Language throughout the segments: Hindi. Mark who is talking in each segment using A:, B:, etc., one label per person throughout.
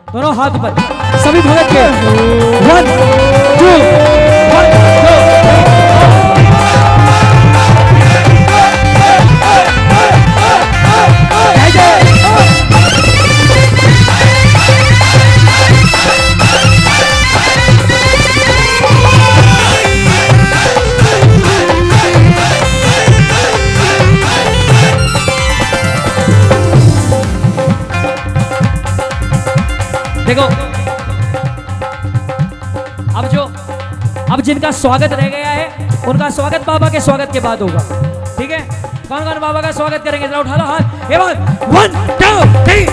A: दोनों हाथ ऊपर, सभी भगत के 1 2 1 2 देखो अब जिनका स्वागत रह गया है उनका स्वागत बाबा के स्वागत के बाद होगा, ठीक है? कौन कौन बाबा का स्वागत करेंगे? जरा उठा लो हाथ। ये बात 1 2 3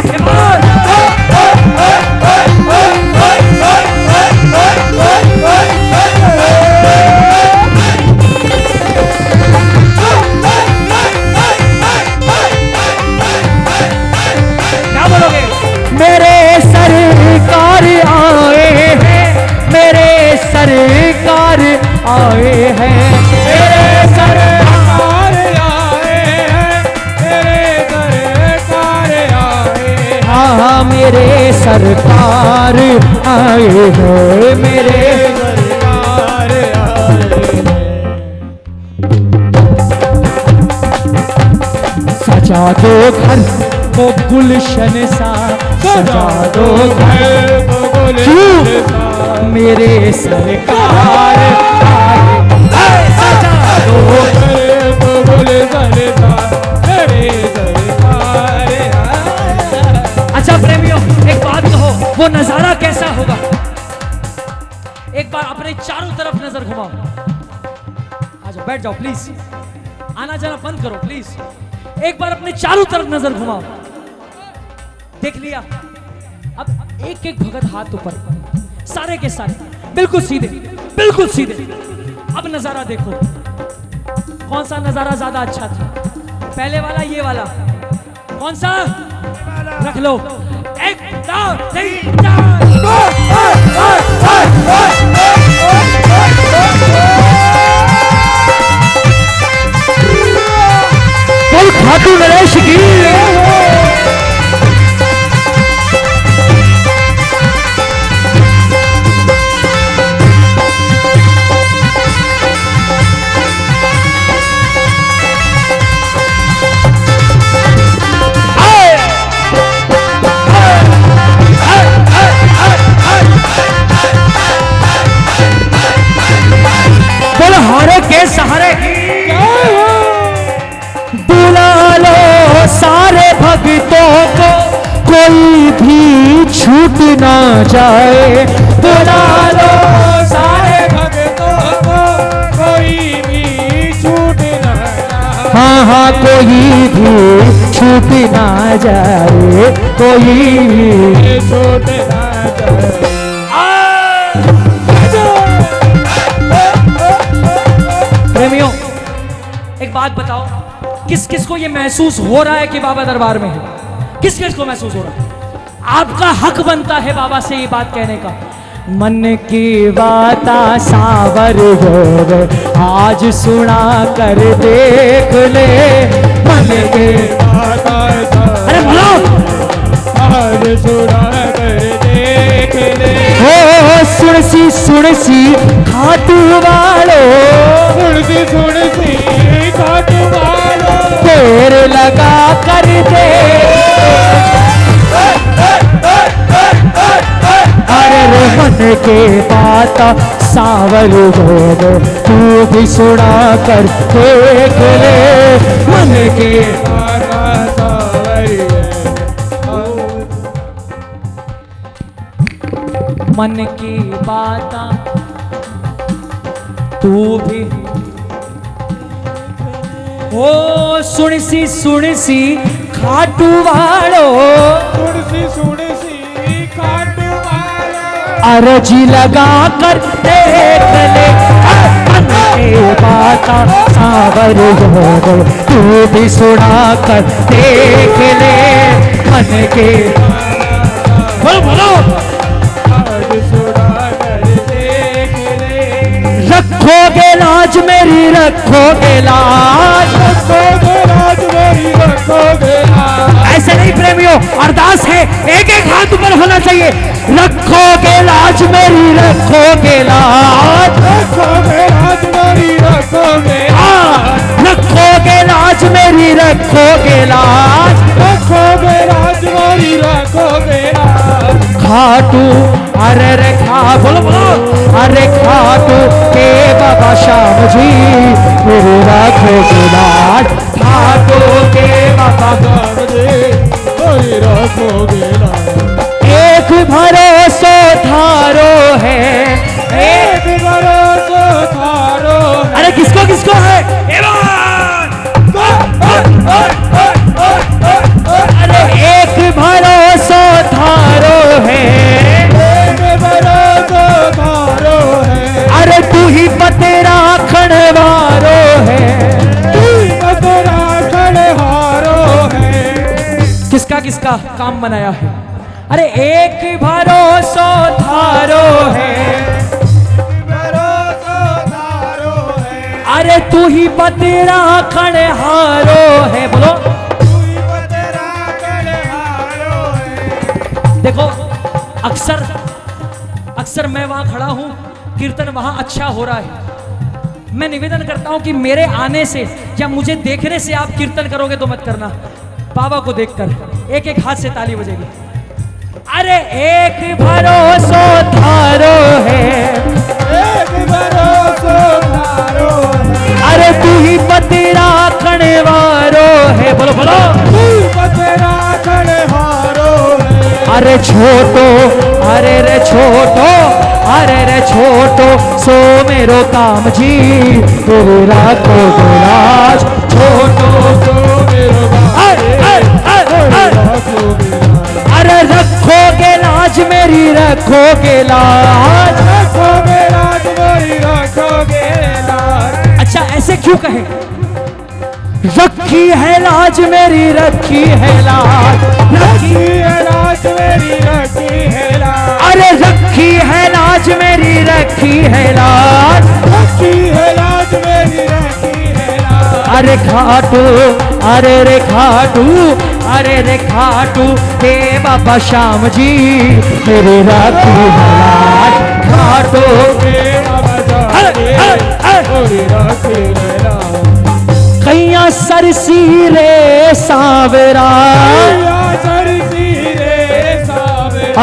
A: क्या बोलोगे? मेरे सरकार आए हैं, मेरे सरकार आए हैं, मेरे सरकार आए हैं, मेरे सरकार आए हैं, हाँ मेरे सरकार आए हैं, मेरे सरकार आए हैं। सजा दो घर को गुलशन सा, सजा दो घर को गुलशन सा, मेरे सरकार आए, सजा दो घर को गुलशन सा, मेरे सरकार आए। अच्छा प्रेमियों, एक बात कहो, वो नजारा कैसा होगा? एक बार अपने चारों तरफ नजर घुमाओ। आ जाओ, बैठ जाओ प्लीज, आना जाना बंद करो प्लीज। एक बार अपने चारों तरफ नजर घुमाओ। देख लिया? अब एक एक भगत हाथ ऊपर, सारे के सारे बिल्कुल सीधे, बिल्कुल सीधे। अब नजारा देखो, कौन सा नजारा ज्यादा अच्छा था? पहले वाला, ये वाला? कौन सा? रख लो। 1 2 3 4 खाटू नरेश की। हारे के सहारे बुला लो सारे भक्तों को, कोई भी छूट ना जाए। बुला लो सारे भक्तों को, कोई भी छूट ना जाए। हाँ हाँ, कोई भी छूट ना जाए, कोई भी छूट ना जाए। प्रेमियों, एक बात बताओ, किस किस को ये महसूस हो रहा है कि बाबा दरबार में है? किस किस को महसूस हो रहा है? आपका हक बनता है बाबा से ये बात कहने का। मन की बात सावर हो आज सुना कर देख ले, मन की बात अरे बोलो, आज सुना कर देख ले। हो सुन सी खाटू वालो, सुन सी खाटू वालो, पैर लगा कर दे। अरे मन के बात सावर हो तू भी सुना कर देख ले, मन के बात सावर, मन की बात तू भी ओ सुन सी खाटू वालो, सुन सी खाटू वालो, अर्जी लगा कर देख ले। मन की बात सावर हो तू भी सुना कर देख ले, मन के बोलो रखोगे लाज मेरी, रखोगे लाज, रखोगे लाज मेरी, रखोगे लाज। ऐसे नहीं प्रेमियों, अरदास है, एक एक हाथ ऊपर होना चाहिए। रखोगे लाज मेरी, रखोगे लाज,
B: रखोगे लाज मेरी, रखोगे लाज,
A: रखोगे लाज मेरी, रखोगे लाज,
B: रखोगे लाज मेरी, रखोगे लाज।
A: खाटू अरे रे खा, बोलो बोलो, अरे खाटू के बाबा श्याम जी मेरे रखोगे लाज, खाटू के बाबा
B: श्याम जी मेरी रखोगे लाज।
A: एक भरोसा थारो है,
B: एक भरोसा थारो है।
A: अरे किसको किसको है, अरे एक भरोसा थारो है,
B: एक भरोसा थारो है।
A: अरे तू ही पतेरा खड़वारो है,
B: तू ही पतेरा खड़वारो है।
A: किसका किसका काम बनाया है, अरे एक भरोसा थारो है,
B: भरोसा थारो है।
A: अरे तू ही पतेरा खड़हारो है, बोलो
B: तू ही पतेरा खड़हारो है।
A: देखो अक्सर मैं वहां खड़ा हूं, कीर्तन वहां अच्छा हो रहा है, मैं निवेदन करता हूं कि मेरे आने से या मुझे देखने से आप कीर्तन करोगे तो मत करना, बाबा को देखकर एक एक हाथ से ताली बजेगी। अरे एक भरोसा थारो है,
B: एक भरोसा थारो है।
A: अरे तू ही पतेरा खड़वारो है, बोलो बोलो
B: तू ही पतेरा खड़हारो है।
A: अरे छोटो, अरे रे छोटो, अरे रे छोटो सो मेरो काम जी तेरे राखो लाज, छोटो
B: तो मेरो
A: अरे रखोगे लाज मेरी, रखोगे लाज,
B: रखोगे लाज मेरी, रखोगे लाज।
A: अच्छा ऐसे क्यों कहे, रखी है लाज मेरी, रखी है लाज,
B: रखी है लाज मेरी, रखी है लाज।
A: अरे रखी है लाज मेरी, रखी है लाज,
B: रखी है लाज मेरी, रखी है लाज।
A: अरे खाटू, अरे रे खाटू, अरे रे खाटू हे बाबा श्याम जी मेरे रखी है लाज, खाटू कैया सरसी रे सावरा,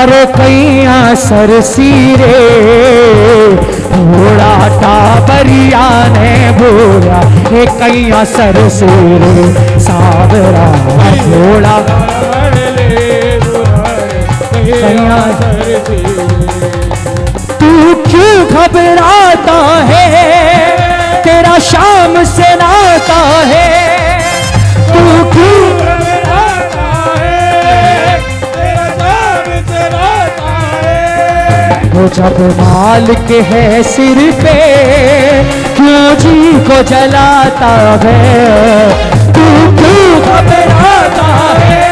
A: अरे कैया सरसी रे घोड़ा टाबरिया ने बोला, हे कैया सरसी रे सावरा घोड़ा तू क्यों घबराता है, तेरा शाम से नाता है, तू क्यों
B: घबराता है, तेरा शाम से नाता है।
A: वो जब मालिक है सिर पे क्यों जी को जलाता है, तू क्यों घबराता है,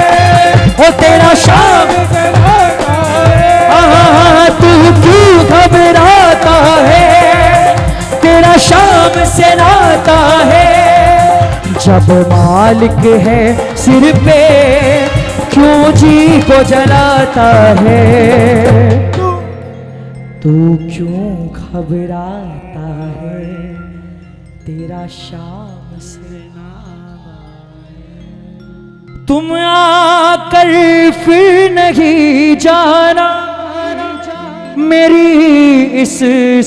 A: वो तेरा शाम
B: से नाता है।
A: तू क्यों घबराता है, तेरा शाम से नाता है, जब मालिक है सिर पे क्यों जी को जलाता है, तू क्यों घबराता है, तेरा शाम से नाता है। तुम आकर फिर नहीं जाना मेरी इस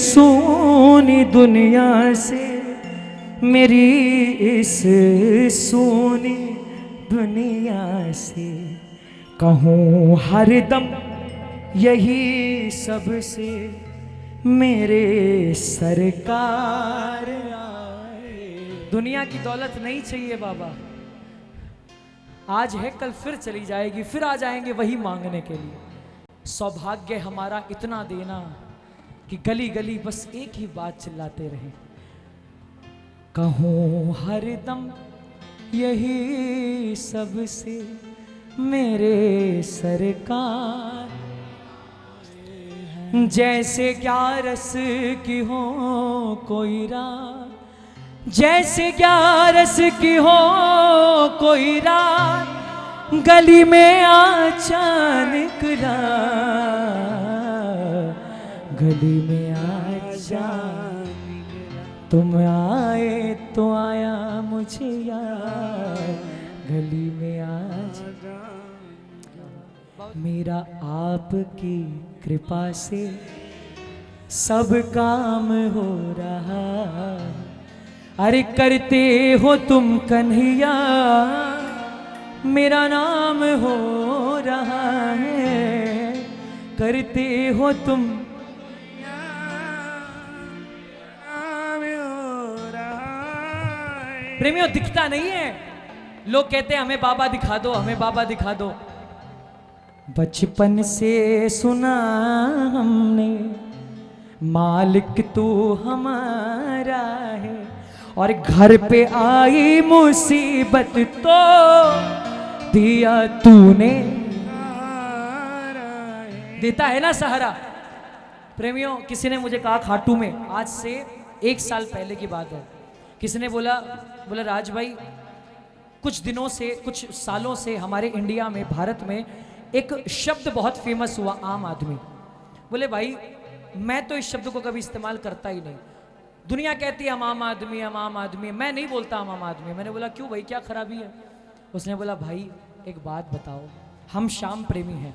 A: सूनी दुनिया से, मेरी इस सूनी दुनिया से, कहूँ हरदम यही सबसे मेरे सरकार आए। दुनिया की दौलत नहीं चाहिए बाबा, आज है कल फिर चली जाएगी, फिर आ जाएंगे वही मांगने के लिए। सौभाग्य हमारा इतना देना कि गली गली बस एक ही बात चिल्लाते रहे, कहूँ हरदम यही सबसे मेरे सरकार। जैसे ग्यारस की हो कोई रात, जैसे ग्यारस की हो कोई रात, गली में अचानक गली में आजा, तुम आए तो आया मुझे याद, गली में आजा। मेरा आपकी कृपा से सब काम हो रहा, अरे करते हो तुम कन्हैया, मेरा नाम हो रहा है, करते हो तुम। प्रेमियों, दिखता नहीं है, लोग कहते हैं हमें बाबा दिखा दो, हमें बाबा दिखा दो। बचपन से सुना हमने मालिक तू हमारा है, और घर पे आई मुसीबत तो दिया तूने, देता है ना सहारा। प्रेमियों, किसी ने मुझे कहा खाटू में, आज से 1 साल पहले की बात है, किसी ने बोला राज भाई, कुछ दिनों से, कुछ सालों से हमारे इंडिया में, भारत में एक शब्द बहुत फेमस हुआ, आम आदमी। बोले भाई, मैं तो इस शब्द को कभी इस्तेमाल करता ही नहीं, दुनिया कहती है हम आम आदमी, हम आम आदमी, मैं नहीं बोलता हम आम आदमी। मैंने बोला क्यों भाई, क्या खराबी है? उसने बोला भाई एक बात बताओ, हम श्याम प्रेमी हैं,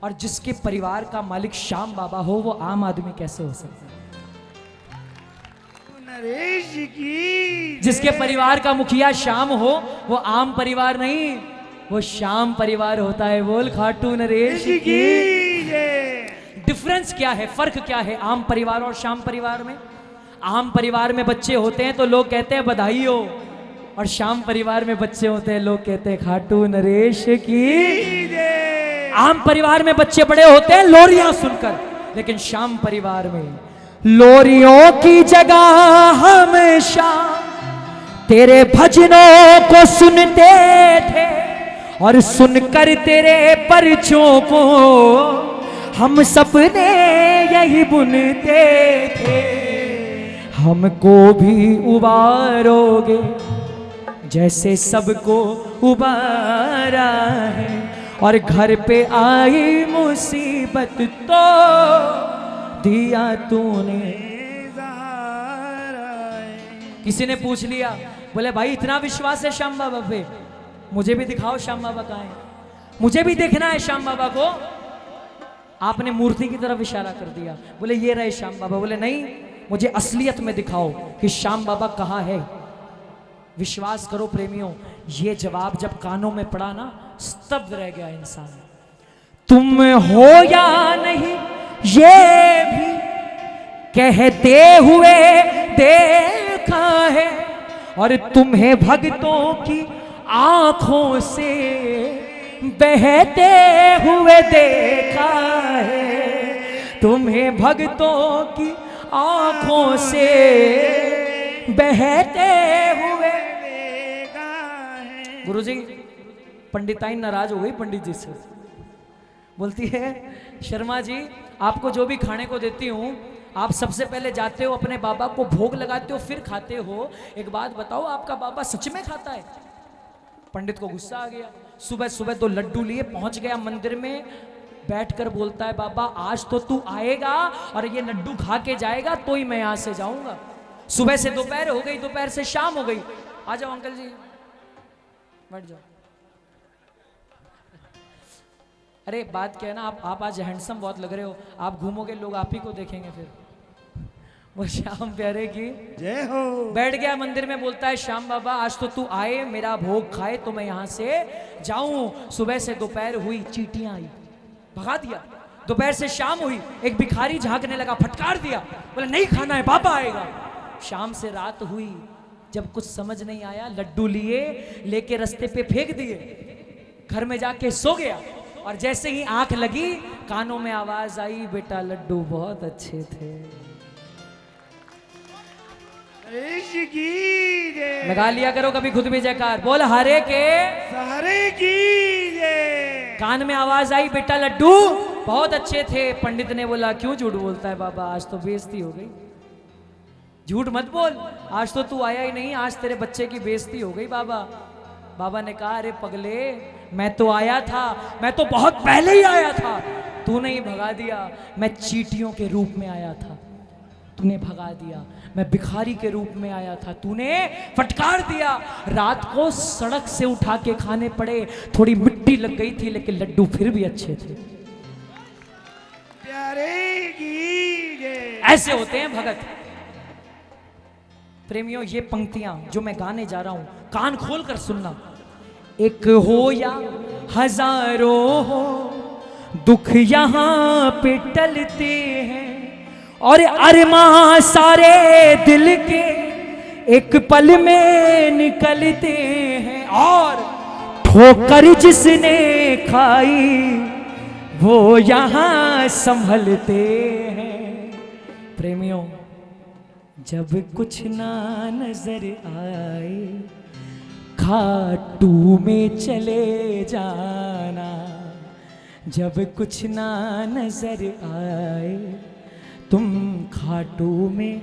A: और जिसके परिवार का मालिक श्याम बाबा हो, वो आम आदमी कैसे हो सकता है?
B: नरेश की
A: जिसके परिवार का मुखिया श्याम हो, वो आम परिवार नहीं, वो श्याम परिवार होता है। बोल खाटू नरेश की। डिफरेंस क्या है, फर्क क्या है आम परिवार और श्याम परिवार में? आम परिवार में बच्चे होते हैं तो लोग कहते हैं बधाई हो, और श्याम परिवार में बच्चे होते हैं, लोग कहते हैं खाटू नरेश की। आम परिवार में बच्चे बड़े होते हैं लोरियां सुनकर, लेकिन श्याम परिवार में लोरियों की जगह हमेशा तेरे भजनों को सुनते थे, और सुनकर तेरे परचों को हम सपने यही बुनते थे। हमको भी उबारोगे जैसे सबको उबारा है, और घर पे आई मुसीबत तो दिया तूने। किसी ने पूछ लिया, बोले भाई इतना विश्वास है श्याम बाबा पे, मुझे भी दिखाओ श्याम बाबा कहाँ है, मुझे भी देखना है श्याम बाबा को। आपने मूर्ति की तरफ इशारा कर दिया, बोले ये रहे श्याम बाबा। बोले नहीं, मुझे असलियत में दिखाओ कि श्याम बाबा कहाँ है। विश्वास करो प्रेमियों, ये जवाब जब कानों में पड़ा ना, स्तब्ध रह गया इंसान। तुम हो या नहीं ये भी कहते हुए देखा है, और तुम्हें भक्तों की आंखों से बहते हुए देखा है, तुम्हें भक्तों की आंखों से बहते हुए देखा है। गुरुजी, पंडिताइन नाराज हो गई पंडित जी से, बोलती है शर्मा जी, आपको जो भी खाने को देती हूँ, आप सबसे पहले जाते हो अपने बाबा को भोग लगाते हो, फिर खाते हो। एक बात बताओ, आपका बाबा सच में खाता है? पंडित को गुस्सा आ गया। सुबह सुबह 2 लड्डू लिए पहुंच गया मंदिर में, बैठकर बोलता है बाबा आज तो तू आएगा और ये लड्डू खा के जाएगा तो ही मैं यहां से जाऊंगा। सुबह से दोपहर हो गई, दोपहर से शाम हो गई। आ जाओ अंकल जी, बैठ जाओ। अरे बात क्या है ना, आप आज हैंडसम बहुत लग रहे हो, आप घूमोगे लोग आप ही को देखेंगे फिर। वो श्याम प्यारे की
B: जय हो।
A: बैठ गया मंदिर में, बोलता है श्याम बाबा आज तो तू आए, मेरा भोग खाए तो मैं यहां से जाऊं। सुबह से दोपहर हुई, चींटियां आई, भगा दिया। दोपहर से शाम हुई, एक भिखारी झांकने लगा, फटकार दिया, बोला नहीं खाना है, बाबा आएगा। शाम से रात हुई, जब कुछ समझ नहीं आया, लड्डू लिए लेके रास्ते पे फेंक दिए, घर में जाके सो गया। और जैसे ही आंख लगी, कानों में आवाज आई, बेटा लड्डू बहुत अच्छे थे। लगा लिया करो कभी खुद भी जयकार, बोल हरे के
B: सहारे की जय।
A: कान में आवाज आई, बेटा लड्डू बहुत अच्छे थे। पंडित ने बोला क्यों झूठ बोलता है बाबा, आज तो बेइज्जती हो गई। झूठ मत बोल, आज तो तू आया ही नहीं, आज तेरे बच्चे की बेइज्जती हो गई बाबा। बाबा ने कहा अरे पगले, मैं तो आया था, मैं तो बहुत पहले ही आया था, तूने ही भगा दिया। मैं चींटियों के रूप में आया था, तूने भगा दिया। मैं भिखारी के रूप में आया था, तूने फटकार दिया। रात को सड़क से उठा के खाने पड़े, थोड़ी मिट्टी लग गई थी लेकिन लड्डू फिर भी अच्छे थे।
B: प्यारे की जय।
A: ऐसे होते हैं भगत। प्रेमियों, ये पंक्तियां जो मैं गाने जा रहा हूं, कान खोल कर सुनना। एक हो या हजारों हो, दुख यहां पे टलते हैं, और अरमां सारे दिल के एक पल में निकलते हैं, और ठोकर जिसने खाई वो यहां संभलते हैं। प्रेमियों, जब कुछ ना नजर आए, खाटू में चले जाना। जब कुछ ना नजर आए, तुम खाटू में,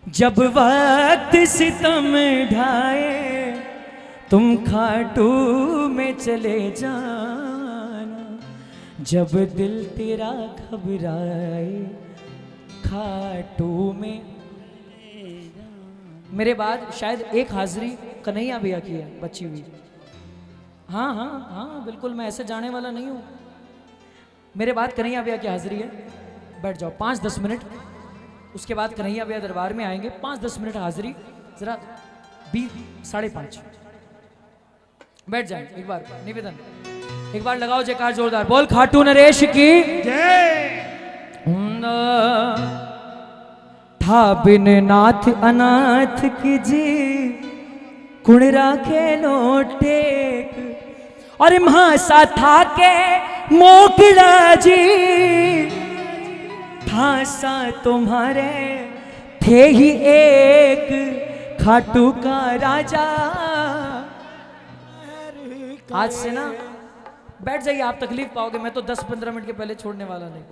A: जब वक्त सितम ढाए, तुम खाटू में चले जाना। जब दिल तेरा घबराए, खाटू में। मेरे बाद शायद एक हाजिरी कन्हैया भैया की है बची हुई। हाँ हाँ हाँ, बिल्कुल, मैं ऐसे जाने वाला नहीं हूँ। मेरे बाद कन्हैया भैया की हाजिरी है, बैठ जाओ 5-10 मिनट। उसके बाद कन्हैया भैया दरबार में आएंगे, 5-10 मिनट हाजिरी, जरा 5:30 बैठ जाए। एक बार निवेदन, एक बार लगाओ जयकार जोरदार, बोल खाटू नरेश की
B: जय।
A: था बिन नाथ अनाथ की जी, कुण राखे टेक, और महासा था के मोकला जी, था सा तुम्हारे थे ही एक, खाटू का राजा। आज से ना बैठ जाइए, आप तकलीफ पाओगे, मैं तो 10-15 मिनट के पहले छोड़ने वाला नहीं।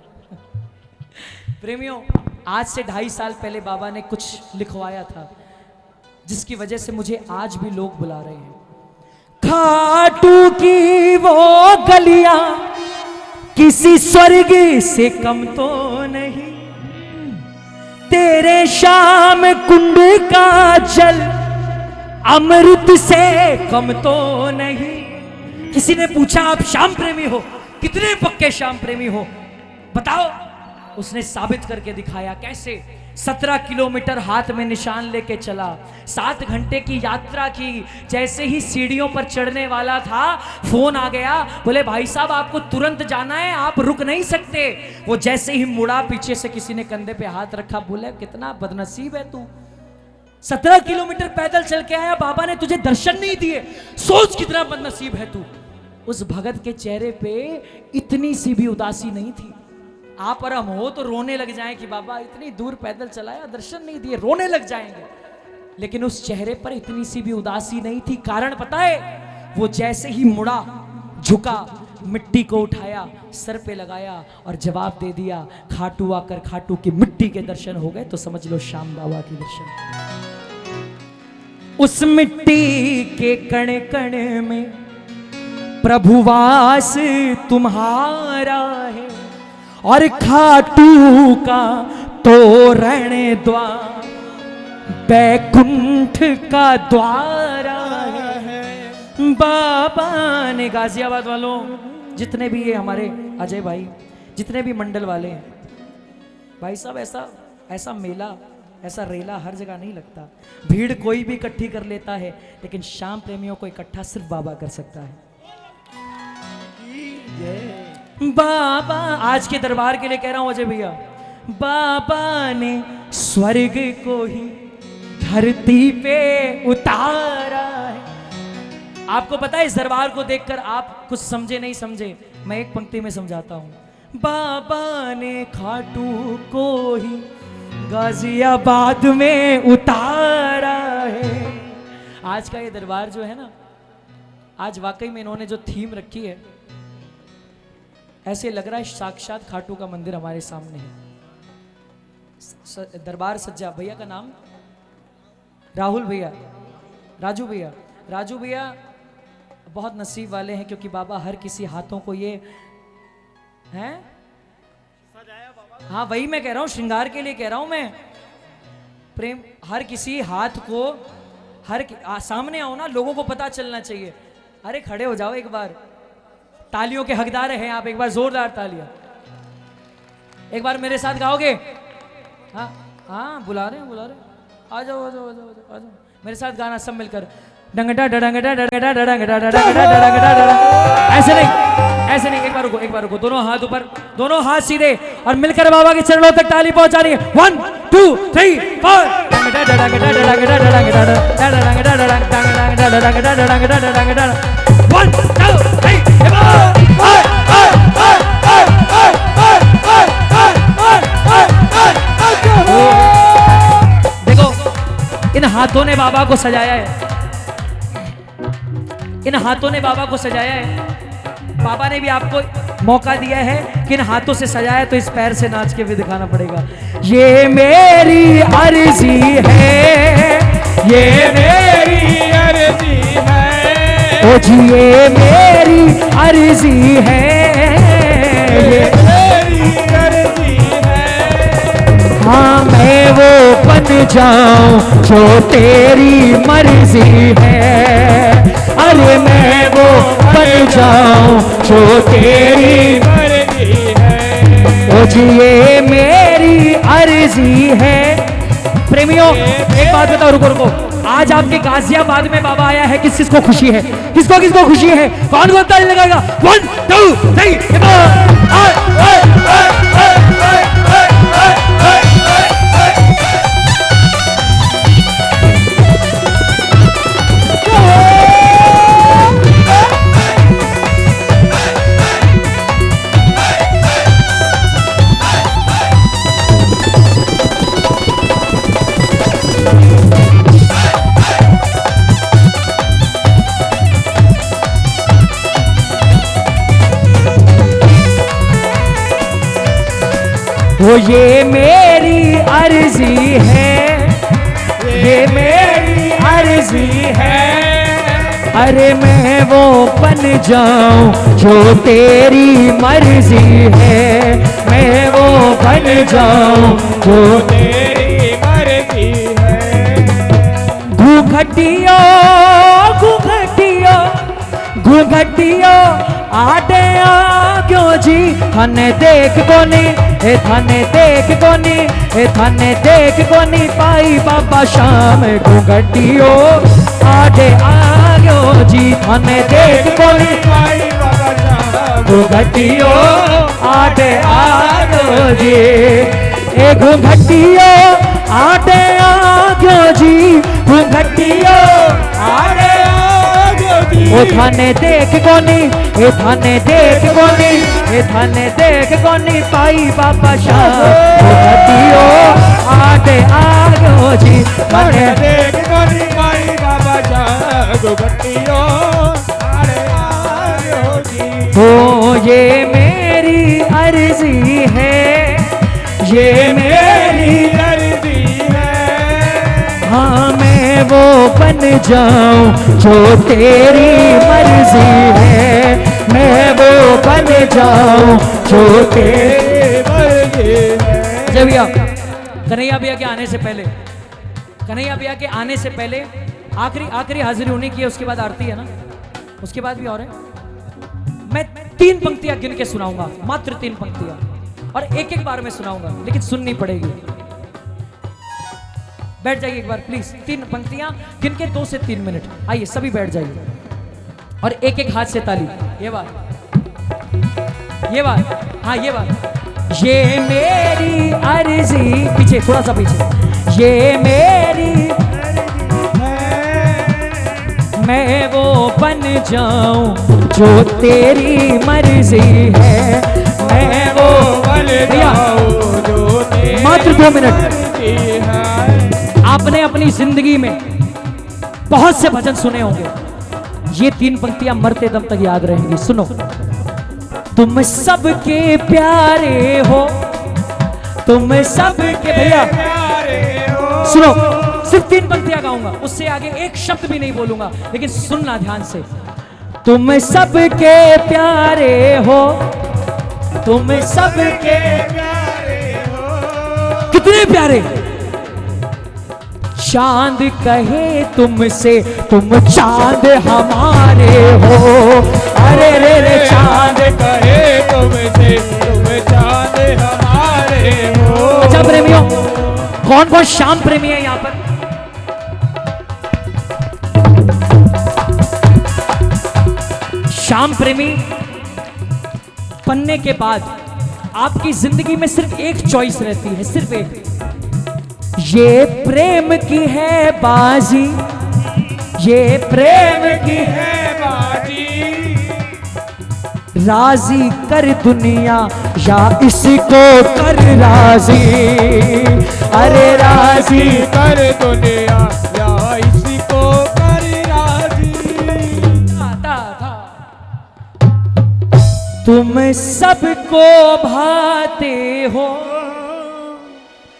A: प्रेमियों, आज से 2.5 साल पहले बाबा ने कुछ लिखवाया था, जिसकी वजह से मुझे आज भी लोग बुला रहे हैं। खाटू की वो गलियां किसी स्वर्ग से कम तो नहीं, तेरे शाम कुंड का जल अमृत से कम तो नहीं। किसी ने पूछा, आप श्याम प्रेमी हो? कितने पक्के श्याम प्रेमी हो बताओ? उसने साबित करके दिखाया। कैसे? 17 किलोमीटर हाथ में निशान लेके चला, 7 घंटे की यात्रा की। जैसे ही सीढ़ियों पर चढ़ने वाला था, फोन आ गया, बोले भाई साहब आपको तुरंत जाना है, आप रुक नहीं सकते। वो जैसे ही मुड़ा, पीछे से किसी ने कंधे पे हाथ रखा, बोले कितना बदनसीब है तू, 17 किलोमीटर पैदल चल के आया, बाबा ने तुझे दर्शन नहीं दिए, सोच कितना बदनसीब है तू। उस भगत के चेहरे पे इतनी सी भी उदासी नहीं थी। आप और हम हो तो रोने लग जाएं कि बाबा इतनी दूर पैदल चलाया, दर्शन नहीं दिए, रोने लग जाएंगे। लेकिन उस चेहरे पर इतनी सी भी उदासी नहीं थी। कारण पता है? वो जैसे ही मुड़ा, झुका, मिट्टी को उठाया, सर पे लगाया और जवाब दे दिया। खाटू आकर खाटू की मिट्टी के दर्शन हो गए तो समझ लो श्याम बाबा के दर्शन। उस मिट्टी के कण कण में प्रभुवास तुम्हारा है, और खाटू का तोरण द्वार बैकुंठ का द्वारा है। बाबा ने, गाजियाबाद वालों, जितने भी ये हमारे अजय भाई, जितने भी मंडल वाले हैं, भाई साहब ऐसा मेला, ऐसा रेला हर जगह नहीं लगता। भीड़ कोई भी इकट्ठी कर लेता है, लेकिन श्याम प्रेमियों को इकट्ठा सिर्फ बाबा कर सकता है। बाबा, आज के दरबार के लिए कह रहा हूं अजय भैया, बाबा ने स्वर्ग को ही धरती पे उतारा है। आपको पता है, इस दरबार को देखकर आप कुछ समझे नहीं समझे, मैं एक पंक्ति में समझाता हूं। बाबा ने खाटू को ही गाजियाबाद में उतारा है। आज का ये दरबार जो है ना, आज वाकई में इन्होंने जो थीम रखी है, ऐसे लग रहा है साक्षात खाटू का मंदिर हमारे सामने है। दरबार सज्जा, भैया का नाम राहुल भैया, राजू भैया। राजू भैया बहुत नसीब वाले हैं, क्योंकि बाबा हर किसी हाथों को ये हैं? हाँ वही मैं कह रहा हूँ, श्रृंगार के लिए कह रहा हूँ मैं। प्रेम हर किसी हाथ को सामने आओ ना, लोगों को पता चलना चाहिए। अरे खड़े हो जाओ एक बार, तालियों के हकदार हैं आप, एक बार जोरदार तालियां। एक बार मेरे साथ गाओगे? हाँ हाँ बुला रहे हैं, आ जाओ आ जाओ आ जाओ आ जाओ मेरे साथ गाना सब मिलकर। डंगटा डडंगटा डडंगटा डडंगटा डडंगटा डडंगटा डडंगटा। ऐसे नहीं, एक बार रुको, दोनों हाथ ऊपर, दोनों हाथ सीधे और मिलकर बाबा के चरणों तक ताली पहुंचानी है। 1 2 3 4। डंगटा डडंगटा डडंगटा डडंगटा डडंगटा डडंगटा डडंगटा डडंगटा डडंगटा। 1 2 3 देखो इन हाथों ने बाबा को सजाया है, इन हाथों ने बाबा को सजाया है। बाबा ने भी आपको मौका दिया है कि इन हाथों से सजाया, तो इस पैर से नाच के भी दिखाना पड़ेगा। ये मेरी अर्जी है, ये मेरी अर्जी है, ओ जी ये मेरी अर्जी है, ये मेरी अर्जी है। हाँ मैं वो बन जाऊं जो तेरी मर्जी है, अरे मैं वो बन जाऊं जो तेरी मर्जी है, ओ जी ये मेरी अर्जी है। प्रेमियों एक बात बताओ, रुको, आज आपके गाजियाबाद में बाबा आया है, किस किसको खुशी है? किसको खुशी है? कौन ताली लगाएगा? 1 2 3 वो ये मेरी अर्जी है, ये मेरी अर्जी है, अरे मैं वो बन जाऊं जो तेरी मर्जी है, मैं वो बन जाऊं जो तेरी मर्जी है। घूंघटियो घूंघटियो घूंघटियो आटे क्यों जी थाने देख कोनी, ए थाने देख कोनी, ए थाने देख कोनी पाई बाबा शाम घूंघटियो आटे क्यों जी थाने देख कोनी पाई बाबा शाम घूंघटियो आटे क्यों जी, ए घूंघटियो आटे क्यों जी, घूंघटियो आटे ओ थाने देख कोनी, ए थाने देख कोनी, ए थाने देख कोनी पाई बाबा शाह घूंघटियो आटे आगो जी, थाने देख कोनी पाई बाबा शाह घूंघटियो आटे आगो जी। ओ ये मेरी अर्जी है, ये मेरी अर्जी है, हाँ मैं वो बन जाऊं जो तेरी मर्जी है, मैं वो बन जाऊं जो तेरी मर्जी है। जय भैया, कन्हैया भैया के आने से पहले, कन्हैया भैया के आने से पहले आखिरी हाजिरी होने की है, उसके बाद आरती है ना, उसके बाद भी और है। मैं 3 पंक्तियां गिन के सुनाऊंगा, मात्र 3 पंक्तियां, और एक बार में सुनाऊंगा, लेकिन सुननी पड़ेगी। बैठ जाइए एक बार प्लीज, 3 पंक्तियां गिन के 2 से 3 मिनट। आइए सभी बैठ जाइए और एक हाथ से ताली। ये बात, हाँ ये बात। ये मेरी अर्जी, पीछे थोड़ा सा पीछे, ये मेरी मैं वो बन जाऊं जो तेरी मर्जी है, मैं वो बन जाऊं जो तेरी मात्र 2 मिनट। आपने अपनी जिंदगी में बहुत से भजन सुने होंगे, ये 3 पंक्तियां मरते दम तक याद रहेंगी। सुनो, तुम सबके प्यारे हो, तुम सबके भैया सुनो, सिर्फ 3 पंक्तियां गाऊंगा, उससे आगे एक शब्द भी नहीं बोलूंगा, लेकिन सुनना ध्यान से। तुम सबके प्यारे हो, तुम सबके
B: प्यारे हो।
A: कितने प्यारे। चांद कहे तुमसे तुम चांद हमारे हो। अरे रे रे चांद
B: कहे तुमसे तुम चांद हमारे हो।
A: अच्छा प्रेमियों, कौन कौन श्याम प्रेमी है यहां पर? श्याम प्रेमी बनने के बाद आपकी जिंदगी में सिर्फ एक चॉइस रहती है, सिर्फ एक। ये प्रेम की है बाजी, ये प्रेम की
B: है बाजी,
A: राजी कर दुनिया या इसी को कर राजी। अरे राजी
B: कर दुनिया या इसी को कर राजी।
A: तुम सबको भाते हो,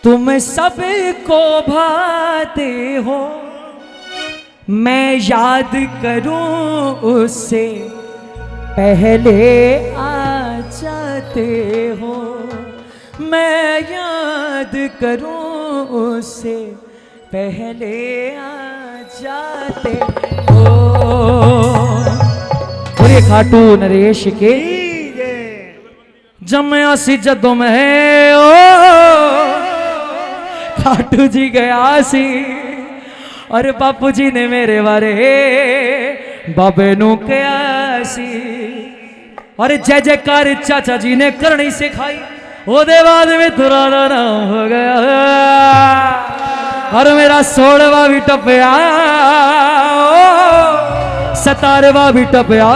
A: तुम सबको भाते हो, मैं याद करूं उससे पहले आ जाते हो। मैं याद करूं उससे पहले आ जाते हो। बोलिए खाटू नरेश के जमया सी जदों में ओ खाटू जी गया सी। और बापू जी ने मेरे बारे बाबे नू कहा सी। और जय जयकार चाचा जी ने करनी सिखाई। ओदे बाद में तुराना नाम हो गया और मेरा 16वां भी टपया, 17वां भी टपया।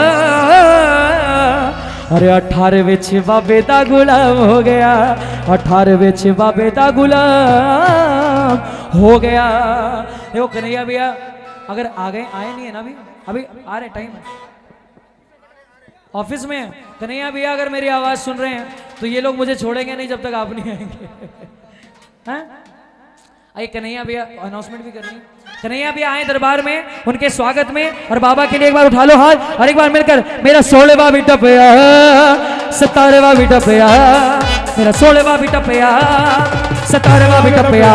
A: अरे 18 विच बाबे दा गुलाम हो गया, 18 विच बाबे दा गुलाम हो गया। देखो कन्हैया भैया अगर आ गए, आए नहीं है ना अभी आ रहे, टाइम है, ऑफिस में है। कन्हैया भैया अगर मेरी आवाज सुन रहे हैं तो ये लोग मुझे छोड़ेंगे नहीं जब तक आप नहीं आएंगे। हैं? आइए कन्हैया भैया अनाउंसमेंट भी करनी है। कन्हैया भैया आए दरबार में, उनके स्वागत में। और बाबा के लिए एक बार उठा लो हाथ और एक बार मिलकर मेरा 16वां भी टपया, 17वां भी टपया, मेरा 16वां भी टपया, 17वां भी टपया।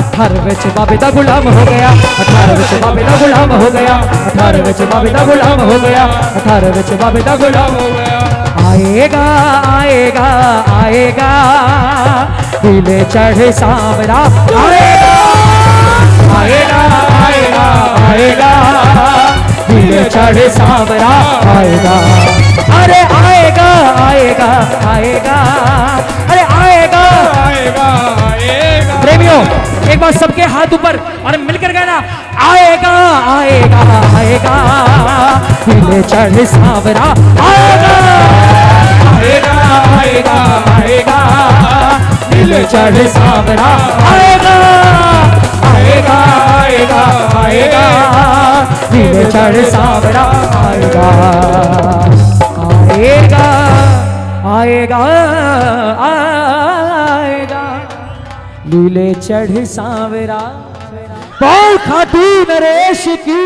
A: 18 विच बाबे दा गुलाम हो गया, 18 विच बाबे दा गुलाम हो गया, 18 विच बाबे दा गुलाम हो गया, 18 विच बाबे दा गुलाम हो गया। आएगा आएगा आएगा दिले चढ़े सांवरा, आएगा आएगा आएगा आएगा दिले चढ़े सांवरा आएगा। अरे आएगा आएगा आएगा, अरे आएगा
B: आएगा आएगा।
A: प्रेमियों एक बार सबके हाथ ऊपर और मिलकर गाना, आएगा आएगा आएगा दिले चढ़े सांवरा आएगा, आएगा आएगा आएगा दिले चढ़े सांवरा आएगा, आएगा आएगा आएगा दिले चढ़े सांवरा आएगा, आएगा आएगा आएगा लीले चढ़ सांवरा। बहुत खाटू नरेश की